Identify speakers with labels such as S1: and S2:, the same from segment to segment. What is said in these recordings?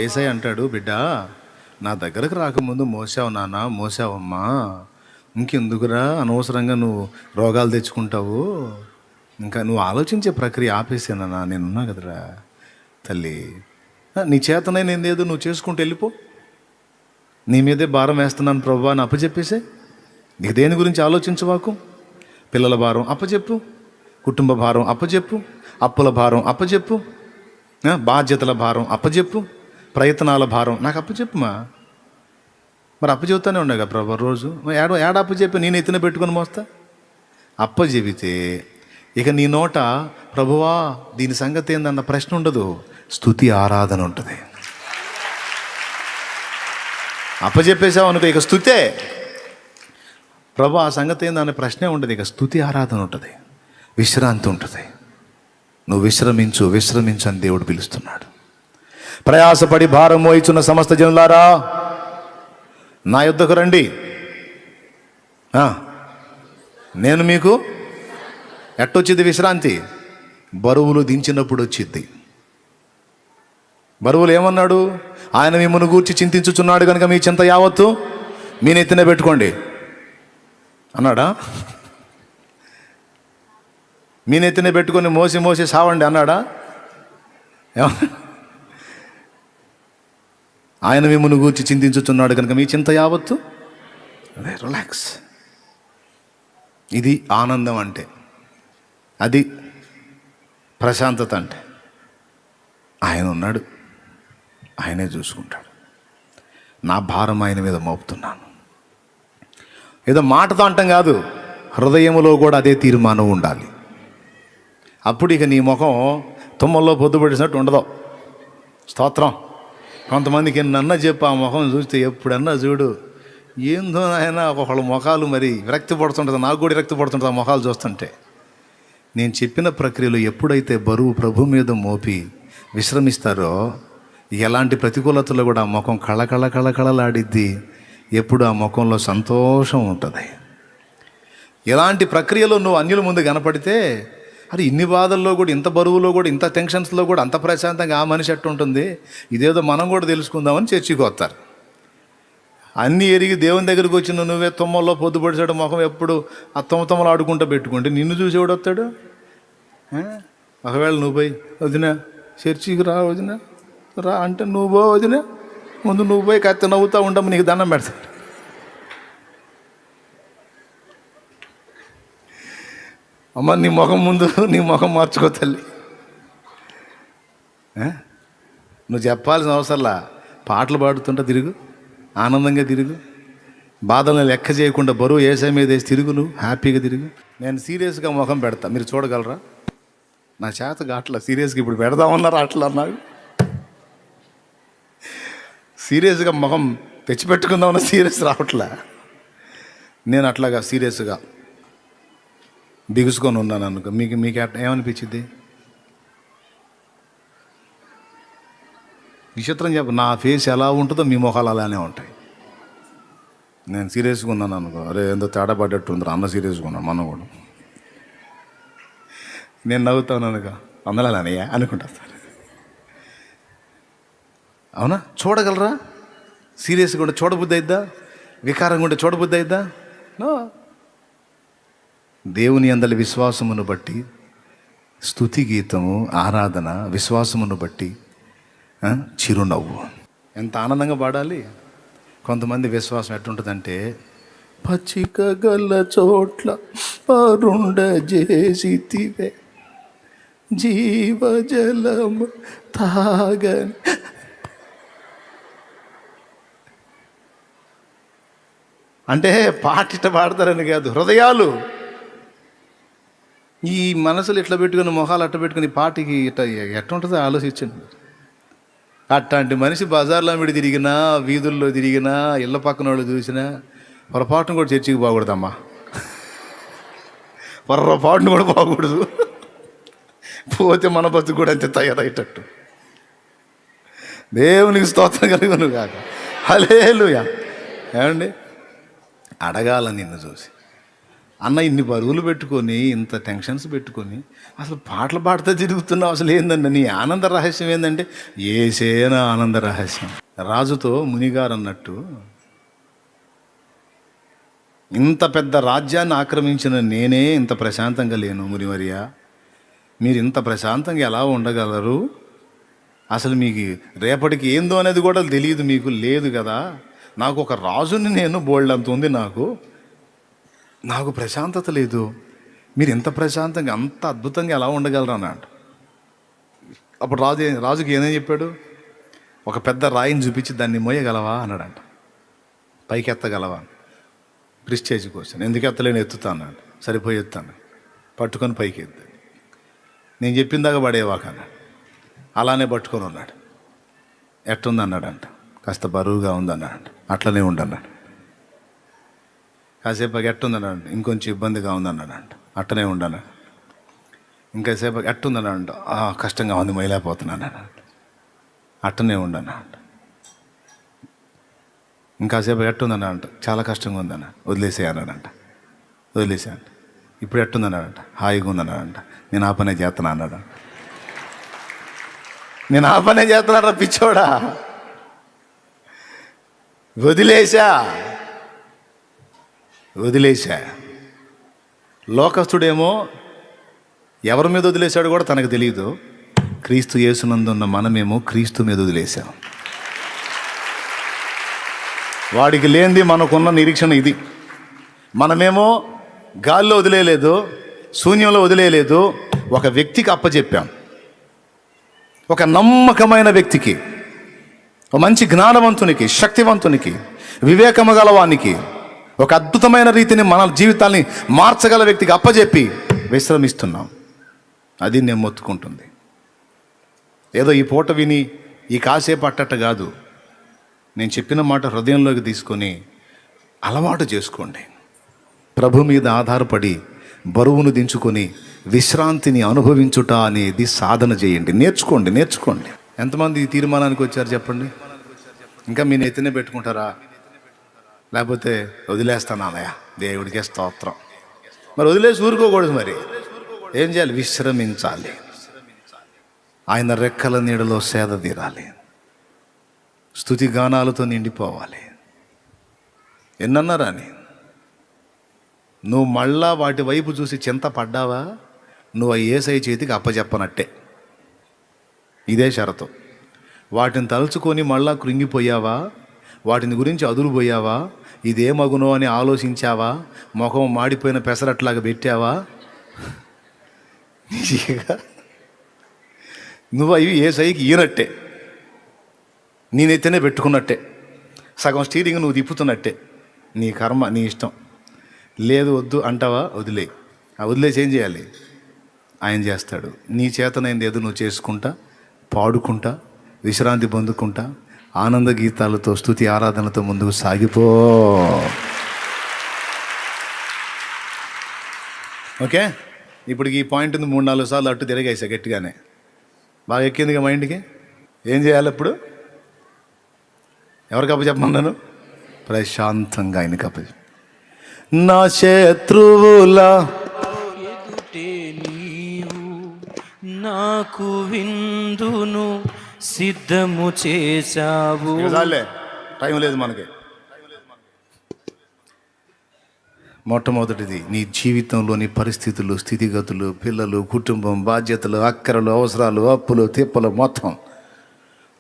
S1: ఏసై అంటాడు, బిడ్డ నా దగ్గరకు రాకముందు మోసావు నాన్న, మోసావమ్మా, ఇంకెందుకురా అనవసరంగా నువ్వు రోగాలు తెచ్చుకుంటావు, ఇంకా నువ్వు ఆలోచించే ప్రక్రియ ఆపేసానన్నా, నేనున్నా కదరా తల్లి, నీ చేతనైందేదో నువ్వు చేసుకుంటూ వెళ్ళిపో, నీ మీదే భారం వేస్తున్నాను ప్రభువా అని అప్పచెప్పేసే. నీకు దేని గురించి ఆలోచించవాకు. పిల్లల భారం అప్పచెప్పు, కుటుంబ భారం అప్పచెప్పు, అప్పుల భారం అప్పచెప్పు, బాధ్యతల భారం అప్పచెప్పు, ప్రయత్నాల భారం నాకు అప్పచెప్పుమా. మరి అప్పచెబుతానే ఉండగా ప్రభు రోజు ఏడ అప్పచెప్పి నేను ఎత్తున పెట్టుకొని మోస్తా. అప్పచెబితే ఇక నీ నోట ప్రభువా దీని సంగతి ఏందన్న ప్రశ్న ఉండదు, స్తుతి ఆరాధన ఉంటుంది. అప్పచెప్పేసావు అనుకో, ఇక స్తుతే. ప్రభు ఆ సంగతి ఏందనే ప్రశ్నే ఉండదు, ఇక స్తుతి ఆరాధన ఉంటుంది, విశ్రాంతి ఉంటుంది. నువ్వు విశ్రమించు, విశ్రమించు అని దేవుడు పిలుస్తున్నాడు. ప్రయాసపడి భారం మోయిచున్న సమస్త జనులారా నా యొద్దకు రండి, నేను మీకు ఎట్టొచ్చిద్ది విశ్రాంతి? బరువులు దించినప్పుడు వచ్చిద్ది. బరువులు ఏమన్నాడు? ఆయన మిమ్మల్ని గూర్చి చింతించుచున్నాడు కనుక మీ చింత యావత్తు మీ నెత్తిన పెట్టుకోండి అన్నాడా? మీ నెత్తిన పెట్టుకొని మోసి మోసి సావండి అన్నాడా? ఆయన మిమ్మల్ని గూర్చి చింతించుచున్నాడు కనుక మీ చింత యావత్తు రిలాక్స్. ఇది ఆనందం అంటే, అది ప్రశాంతత అంటే. ఆయన ఉన్నాడు, ఆయనే చూసుకుంటాడు. నా భారం ఆయన మీద మోపుతున్నాను. ఏదో మాటతో అంటాం కాదు, హృదయంలో కూడా అదే తీర్మానం ఉండాలి. అప్పుడు ఇక నీ ముఖం తుమ్మల్లో పొద్దుపడినట్టు ఉండదు. స్తోత్రం. కొంతమందికి ఎన్నన్నా చెప్పు, ఆ ముఖం చూస్తే ఎప్పుడన్నా చూడు ఏందో ఆయన ఒకళ్ళ ముఖాలు మరి విరక్తి పడుతుంటుంది. నాకు కూడా విరక్తి పడుతుంటుంది ఆ ముఖాలు చూస్తుంటే. నేను చెప్పిన ప్రక్రియలో ఎప్పుడైతే బరువు ప్రభు మీద మోపి విశ్రమిస్తారో ఎలాంటి ప్రతికూలతలు కూడా ఆ ముఖం కళకళలాడిద్ది. ఎప్పుడు ఆ ముఖంలో సంతోషం ఉంటుంది. ఎలాంటి ప్రక్రియలో నువ్వు అన్యుల ముందు కనపడితే, అది ఇన్ని బాధల్లో కూడా, ఇంత బరువులో కూడా, ఇంత టెన్షన్స్లో కూడా అంత ప్రశాంతంగా ఆ మనిషి అట్టుంటుంది, ఇదేదో మనం కూడా తెలుసుకుందామని చర్చికి వస్తారు. అన్నీ ఎరిగి దేవుని దగ్గరికి వచ్చిన నువ్వే తుమ్మల్లో పొద్దుపడిచాడు ముఖం ఎప్పుడు ఆ తుమ్మలు ఆడుకుంటూ పెట్టుకుంటే నిన్ను చూసి ఎవడు వస్తాడు? ఒకవేళ నువ్వు పోయి వదినా చర్చికి రా, వదినా రా అంటే నువ్వు పో వదినా, ముందు నువ్వు పోయి కత్తి నవ్వుతూ ఉండము, నీకు దండం పెడతాడు. అమ్మ నీ ముఖం ముందు నీ ముఖం మార్చుకో తల్లి. నువ్వు చెప్పాల్సిన అవసరంలా, పాటలు పాడుతుంటా తిరుగు, ఆనందంగా తిరుగు, బాధలను లెక్క చేయకుండా బరువు ఏసై మీద వేసి తిరుగు, నువ్వు హ్యాపీగా తిరుగు. నేను సీరియస్గా ముఖం పెడతా, మీరు చూడగలరా? నా చేత అట్లా సీరియస్గా ఇప్పుడు పెడదామన్నారు అట్లా అన్నాడు. సీరియస్గా ముఖం తెచ్చిపెట్టుకుందామన్నా సీరియస్ రావట్లా. నేను అట్లాగా సీరియస్గా బిగుసుకొని ఉన్నాను అనుకో, మీకు ఏమనిపించింది? విచిత్రం చెప్ప, నా ఫేస్ ఎలా ఉంటుందో మీ మొహాలు అలానే ఉంటాయి. నేను సీరియస్గా ఉన్నాను అనుకో, అరే ఏందో తేడా పడ్డట్టు ఉంది, అన్న సీరియస్గా ఉన్నాను, మనం కూడా. నేను నవ్వుతాను అనుకో, అందరూ అలానయ్యా అనుకుంటారు. అవునా? చూడగలరా? సీరియస్గా ఉంటే చూడబుద్ధి అయిద్దా? వికారంగా ఉంటే చూడబుద్ధి అయిద్దా? నో. దేవుని అందలి విశ్వాసమును బట్టి స్తుతి గీతము, ఆరాధన, విశ్వాసమును బట్టి చిరునవ్వు. ఎంత ఆనందంగా పాడాలి. కొంతమంది విశ్వాసం ఎట్టుంటుందంటే, పచ్చిక గల చోట్ల పరుండ చేసితివే జీవజలం తాగని. అంటే పాటిట పాడతారని కాదు, హృదయాలు ఈ మనసులు ఇట్లా పెట్టుకుని, మొహాలు అట్ట పెట్టుకుని పాటికి ఎట్టుంటుందో ఆలోచించండి. అట్లాంటి మనిషి బజార్లో మిడి తిరిగినా, వీధుల్లో తిరిగినా, ఇళ్ళ పక్కన వాళ్ళు చూసినా పొరపాటును కూడా చర్చికి పోకూడదమ్మా. పొరపాటును కూడా పోకూడదు. పోతే మన బతుకు కూడా అంతే తయారయ్యేటట్టు. దేవునికి స్తోత్రం కలుగును కాక. హల్లెలూయా. ఏమండి? అడగాల నిన్ను చూసి, అన్న ఇన్ని బరువులు పెట్టుకొని ఇంత టెన్షన్స్ పెట్టుకొని అసలు పాటలు పాడుతూ తిరుగుతున్నావు, అసలు ఏందండి నీ ఆనంద రహస్యం ఏంటంటే ఏసేనా ఆనంద రహస్యం. రాజుతో మునిగారు అన్నట్టు, ఇంత పెద్ద రాజ్యాన్ని ఆక్రమించిన నేనే ఇంత ప్రశాంతంగా లేను మునివర్య, మీరు ఇంత ప్రశాంతంగా ఎలా ఉండగలరు? అసలు మీకు రేపటికి ఏందో అనేది కూడా తెలియదు, మీకు లేదు కదా. నాకు ఒక రాజుని నేను బోల్డ్ అంత ఉంది, నాకు ప్రశాంతత లేదు, మీరు ఇంత ప్రశాంతంగా అంత అద్భుతంగా ఎలా ఉండగలరు అన్నాడు. అప్పుడు రాజుకి ఏమని చెప్పాడు? ఒక పెద్ద రాయిని చూపించి దాన్ని మోయగలవా అన్నాడంట. పైకి ఎత్తగలవా? Prestige question. ఎందుకు ఎత్తలేని ఎత్తుతా అన్నాడు. సరిపోయి ఎత్తాను, పట్టుకొని పైకి ఎత్తాను. నేను చెప్పిందాక పడేవాక అన్నాడు. అలానే పట్టుకొని ఉన్నాడు. ఎట్టుంది అన్నాడంట. కాస్త బరువుగా ఉందన్నాడు. అట్లనే ఉండన్నాడు. కాసేపు ఎట్టుందన్నాడు. ఇంకొంచెం ఇబ్బందిగా ఉందన్నాడంట. అట్టనే ఉండన్నాడు. ఇంకాసేపు ఎట్టుందన్నాడంట. కష్టంగా ఉంది, మైలేకపోతున్నాను అన్నాడు. అట్టనే ఉండన్నాడు. ఇంకాసేపు ఎట్టుందన్నాడంట. చాలా కష్టంగా ఉందన్న. వదిలేసే అన్నాడంట. వదిలేసాను. ఇప్పుడు ఎట్టుందన్నాడంట. హాయిగా ఉందన్నాడంట. నేను ఆ పనే చేస్తున్నా అన్నాడు. నేను ఆ పనే చేస్తున్నాడా పిచ్చోడా? వదిలేశా. లోకస్తుడేమో ఎవరి మీద వదిలేశాడు కూడా తనకు తెలియదు. క్రీస్తు యేసునందున్న మనమేమో క్రీస్తు మీద వదిలేశాం. వాడికి లేనిది మనకున్న నిరీక్షణ ఇది. మనమేమో గాల్లో వదిలేయలేదు, శూన్యంలో వదిలేయలేదు, ఒక వ్యక్తికి అప్పచెప్పాం. ఒక నమ్మకమైన వ్యక్తికి, ఒక మంచి జ్ఞానవంతునికి, శక్తివంతునికి, వివేకము గలవానికి, ఒక అద్భుతమైన రీతిని మన జీవితాన్ని మార్చగల వ్యక్తికి అప్పచెప్పి విశ్రమిస్తున్నాం. అది నేను మొత్తుకుంటుంది. ఏదో ఈ పూట విని ఈ కాసేపు అట్టట్ట కాదు, నేను చెప్పిన మాట హృదయంలోకి తీసుకొని అలవాటు చేసుకోండి. ప్రభు మీద ఆధారపడి బరువును దించుకొని విశ్రాంతిని అనుభవించుట అనేది సాధన చేయండి. నేర్చుకోండి. ఎంతమంది ఈ తీర్మానానికి వచ్చారు చెప్పండి? ఇంకా మీ నెత్తినే పెట్టుకుంటారా? లేకపోతే వదిలేస్తానయ్యా, దేవుడికే స్తోత్రం. మరి వదిలేసి ఊరుకోకూడదు. మరి ఏం చేయాలి? విశ్రమించాలి. ఆయన రెక్కల నీడలో సేద తీరాలి. స్తుతి గానాలతో నిండిపోవాలి. ఎన్నన్నారా అని నువ్వు మళ్ళా వాటి వైపు చూసి చింత పడ్డావా, నువ్వు యేసయ్య చేతికి అప్పచెప్పనట్టే. ఇదే షరతు. వాటిని తలుచుకొని మళ్ళా కృంగిపోయావా, వాటిని గురించి అదురుపోయావా, ఇదేమగునో అని ఆలోచించావా, ముఖం మాడిపోయిన పెసరట్లాగా పెట్టావా, నువ్వు అవి యేసయ్యకి ఈనట్టే, నేనైతేనే పెట్టుకున్నట్టే, సగం స్టీరింగ్ నువ్వు తిప్పుతున్నట్టే. నీ కర్మ, నీ ఇష్టం. లేదు వద్దు అంటావా, వదిలేసి ఏం చేయాలి? ఆయన చేస్తాడు. నీ చేతనైంది ఏదో నువ్వు చేసుకుంటా, పాడుకుంటా, విశ్రాంతి పొందుకుంటా, ఆనంద గీతాలతో, స్తుతి ఆరాధనతో ముందుకు సాగిపో. ఓకే, ఇప్పుడు ఈ పాయింట్ 3-4 సార్లు అట్టు తిరిగేసా గట్టిగానే, బాగా ఎక్కిందిగా మైండ్కి. ఏం చేయాలి ఇప్పుడు? ఎవరికి అప్పచెప్పమన్నాను? ప్రశాంతంగా ఆయనకి అప్పచెప్ప. నా శత్రువుల
S2: ఎదుటే నీవు నాకు విందును సిద్ధము చేశావు.
S1: టైం లేదు మనకి. మొట్టమొదటిది, నీ జీవితంలోని పరిస్థితులు, స్థితిగతులు, పిల్లలు, కుటుంబం, బాధ్యతలు, అక్కరలు, అవసరాలు, అప్పులు, తిప్పలు మొత్తం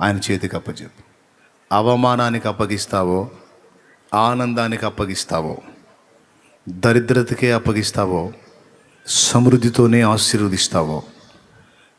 S1: ఆయన చేతికి అప్పచెప్పు. అవమానానికి అప్పగిస్తావో, ఆనందానికి అప్పగిస్తావో, దరిద్రతకే అప్పగిస్తావో, సమృద్ధితోనే ఆశీర్వదిస్తావో,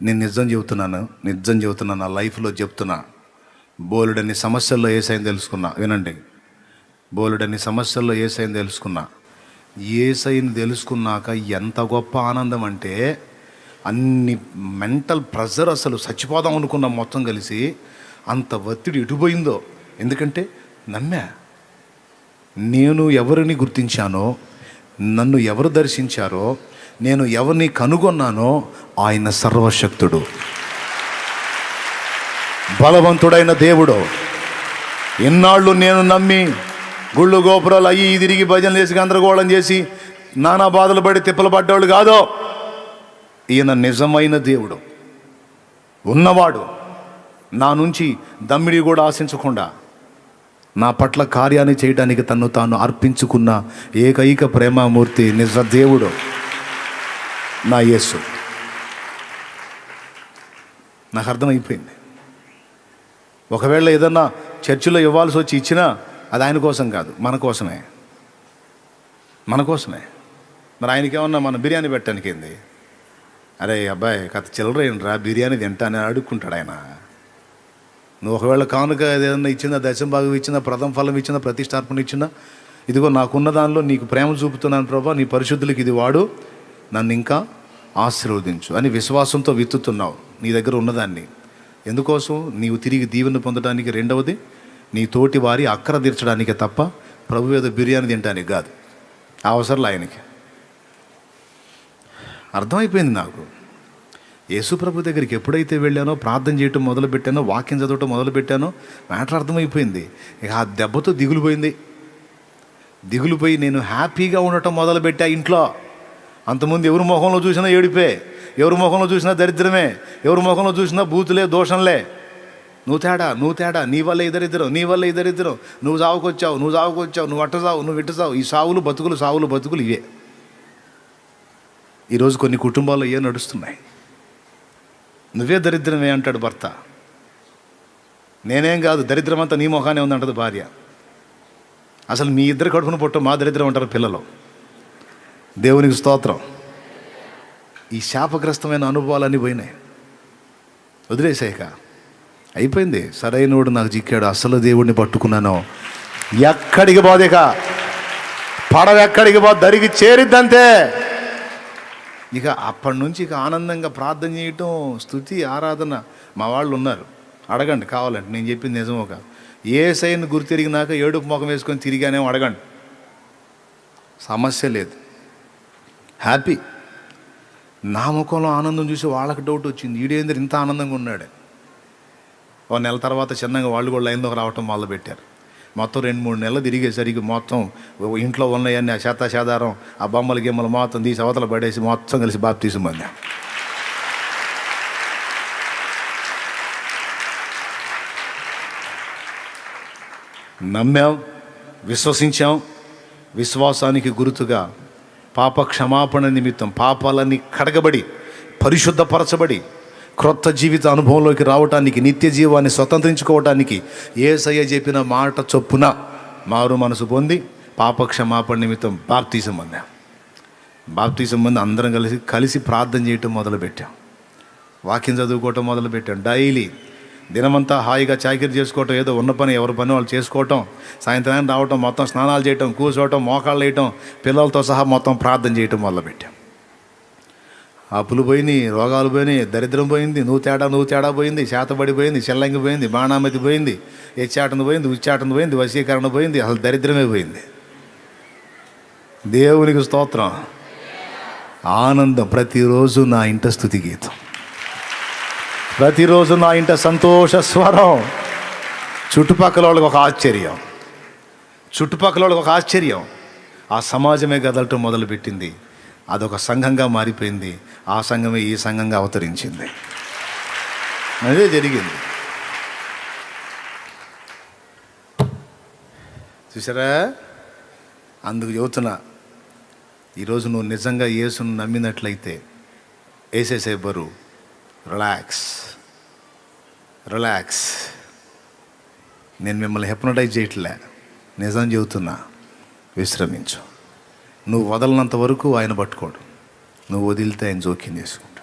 S1: నేను నిజం చెబుతున్నాను, నా లైఫ్లో చెప్తున్నా. బోలెడన్ని సమస్యల్లో యేసయ్యని తెలుసుకున్నా. వినండి, బోలెడన్ని సమస్యల్లో యేసయ్యని తెలుసుకున్నా. యేసయ్యని తెలుసుకున్నాక ఎంత గొప్ప ఆనందం అంటే, అన్ని మెంటల్ ప్రెషర్, అసలు చచ్చిపోదాం అనుకున్నాం మొత్తం కలిసి. అంత ఒత్తిడి ఎటుపోయిందో. ఎందుకంటే నమ్మా. నేను ఎవరిని గుర్తించానో, నన్ను ఎవరు దర్శించారో, నేను ఎవరిని కనుగొన్నానో ఆయన సర్వశక్తుడు, బలవంతుడైన దేవుడు. ఎన్నాళ్ళు నేను నమ్మి గుళ్ళు గోపురాలు అయ్యి తిరిగి భజనలు చేసి గందరగోళం చేసి నానా బాధలు పడి తిప్పలు పడ్డవాళ్ళు కాదు. ఈయన నిజమైన దేవుడు, ఉన్నవాడు. నా నుంచి దమ్మిడి కూడా ఆశించకుండా నా పట్ల కార్యాన్ని చేయడానికి తన్ను తాను అర్పించుకున్న ఏకైక ప్రేమామూర్తి, నిజ దేవుడు నా యేసు. నాకు అర్థమైపోయింది. ఒకవేళ ఏదన్నా చర్చిలో ఇవ్వాల్సి వచ్చి ఇచ్చినా అది ఆయన కోసం కాదు, మన కోసమే. మరి ఆయనకేమన్నా మన బిర్యానీ పెట్టడానికి ఏంది? అరే అబ్బాయి కథ చిల్లర ఏంట్రా, బిర్యానీ తింటానని అడుక్కుంటాడు ఆయన. నువ్వు ఒకవేళ కానుక ఏదైనా ఇచ్చిందా, దశం భాగం ఇచ్చిందా, ప్రథమ ఫలం ఇచ్చిందా, ప్రతిష్టార్పణ ఇచ్చిందా, ఇదిగో నాకున్న దానిలో నీకు ప్రేమ చూపుతున్నాను ప్రభా, నీ పరిశుద్ధులకి ఇది వాడు, నన్ను ఇంకా ఆశీర్వదించు అని విశ్వాసంతో విత్తుతున్నావు నీ దగ్గర ఉన్నదాన్ని. ఎందుకోసం? నీవు తిరిగి దీవెన పొందడానికి. రెండవది, నీ తోటి వారి అక్కర తీర్చడానికే తప్ప ప్రభు ఏదో బిర్యానీ తినడానికి కాదు. ఆ అవసరం ఆయనకి. అర్థమైపోయింది నాకు. యేసు ప్రభు దగ్గరికి ఎప్పుడైతే వెళ్ళానో, ప్రార్థన చేయటం మొదలుపెట్టానో, వాక్యం చదవటం మొదలుపెట్టానో మ్యాటర్ అర్థమైపోయింది. ఇక ఆ దెబ్బతో దిగులుపోయి నేను హ్యాపీగా ఉండటం మొదలుపెట్టా ఇంట్లో. అంతకుముందు ఎవరి ముఖంలో చూసినా ఏడిపే, ఎవరి ముఖంలో చూసినా దరిద్రమే, ఎవరి ముఖంలో చూసినా బూతులే, దోషంలే. నువ్వు తేడా, నీ వల్ల ఇద్దరిద్దరం, నువ్వు సావుకొచ్చావు, నువ్వు అట్ట సావు, నువ్వు ఇట్ట సావు. ఈ సావులు బతుకులు ఇవే. ఈరోజు కొన్ని కుటుంబాల్లో ఏ నడుస్తున్నాయి. నువ్వే దరిద్రమే అంటాడు భర్త. నేనేం కాదు, దరిద్రం అంతా నీ ముఖానే ఉందంటది భార్య. అసలు మీ ఇద్దరు కడుపున పుట్ట మా దరిద్రం అంటారు పిల్లలు. దేవునికి స్తోత్రం. ఈ శాపగ్రస్తమైన అనుభవాలన్నీ పోయినాయి, వదిలేసాక అయిపోయింది. సరైనోడు నాకు చిక్కాడు, అసలు దేవుడిని పట్టుకున్నాను. ఎక్కడికి పోదేక పడవ ఎక్కడికి పో, దరికి చేరిద్దంతే. ఇక అప్పటి నుంచి ఇక ఆనందంగా ప్రార్థన చేయటం, స్తుతి, ఆరాధన. మా వాళ్ళు ఉన్నారు, అడగండి కావాలంటే. నేను చెప్పింది నిజమో కాదు. యేసయ్యను గుర్తిరిగినాక ఏడుపు ముఖం వేసుకొని తిరిగానేమో అడగండి, సమస్య లేదు, హ్యాపీ. నా ముఖంలో ఆనందం చూసి వాళ్ళకి డౌట్ వచ్చింది, ఈడేంద్ర ఇంత ఆనందంగా ఉన్నాడు. ఓ నెల తర్వాత చిన్నగా వాళ్ళు కూడా లైన్లోకి రావటం మొదలుపెట్టారు. మొత్తం 2-3 నెలలు తిరిగేసరికి మొత్తం ఇంట్లో ఉన్నాయన్నీ ఆ శాతాధారం, ఆ బొమ్మలు గిమ్మలు మొత్తం తీసి అవతల పడేసి మొత్తం కలిసి బాప్తీసం పొందాం. నమ్మాం, విశ్వసించాం. విశ్వాసానికి గుర్తుగా పాప క్షమాపణ నిమిత్తం పాపాలన్నీ కడగబడి, పరిశుద్ధపరచబడి, క్రొత్త జీవిత అనుభవంలోకి రావటానికి, నిత్య జీవాన్ని స్వతంత్రించుకోవటానికి యేసయ్య చెప్పిన మాట చొప్పున మారు మనసు పొంది పాప క్షమాపణ నిమిత్తం బాప్తీసం పొందాం. బాప్తీసం పొంది అందరం కలిసి ప్రార్థన చేయటం మొదలుపెట్టాం. వాక్యం చదువుకోవటం మొదలుపెట్టాం. డైలీ దినమంతా హాయిగా చాకిరీ చేసుకోవటం, ఏదో ఉన్న పని ఎవరి పని వాళ్ళు చేసుకోవటం, సాయంత్రానికి రావటం, మొత్తం స్నానాలు చేయటం, కూర్చోవటం, మోకాళ్ళు వేయటం, పిల్లలతో సహా మొత్తం ప్రార్థన చేయటం మొదలుపెట్టాం. అప్పులు పోయినాయి, రోగాలు పోయినాయి, దరిద్రం పోయింది, నువ్వు తేడా పోయింది, శాతబడి పోయింది, చెల్లంగి పోయింది, బాణామతి పోయింది, ఎచ్చాటన పోయింది, ఉచ్చాటన పోయింది, వశీకరణ పోయింది, అసలు దరిద్రమే పోయింది. దేవునికి స్తోత్రం. ఆనందం. ప్రతిరోజు నా ఇంట స్తుతి గీతం, ప్రతిరోజు నా ఇంట సంతోష స్వరం. చుట్టుపక్కల వాళ్ళకి ఒక ఆశ్చర్యం. ఆ సమాజమే కదలటం మొదలుపెట్టింది. అదొక సంఘంగా మారిపోయింది. ఆ సంఘమే ఈ సంఘంగా అవతరించింది. అదే జరిగింది. చూసారా? అందుకు చెబుతున్నా, ఈరోజు నువ్వు నిజంగా యేసును నమ్మినట్లయితే వేసేసే బరువు, రిలాక్స్. నేను మిమ్మల్ని హిప్నటైజ్ చేయట్లే, నిజం చెబుతున్నా. విశ్రమించు. నువ్వు వదలనంత వరకు ఆయన పట్టుకోడు, నువ్వు వదిలితే ఆయన జోక్యం చేసుకుంటాడు.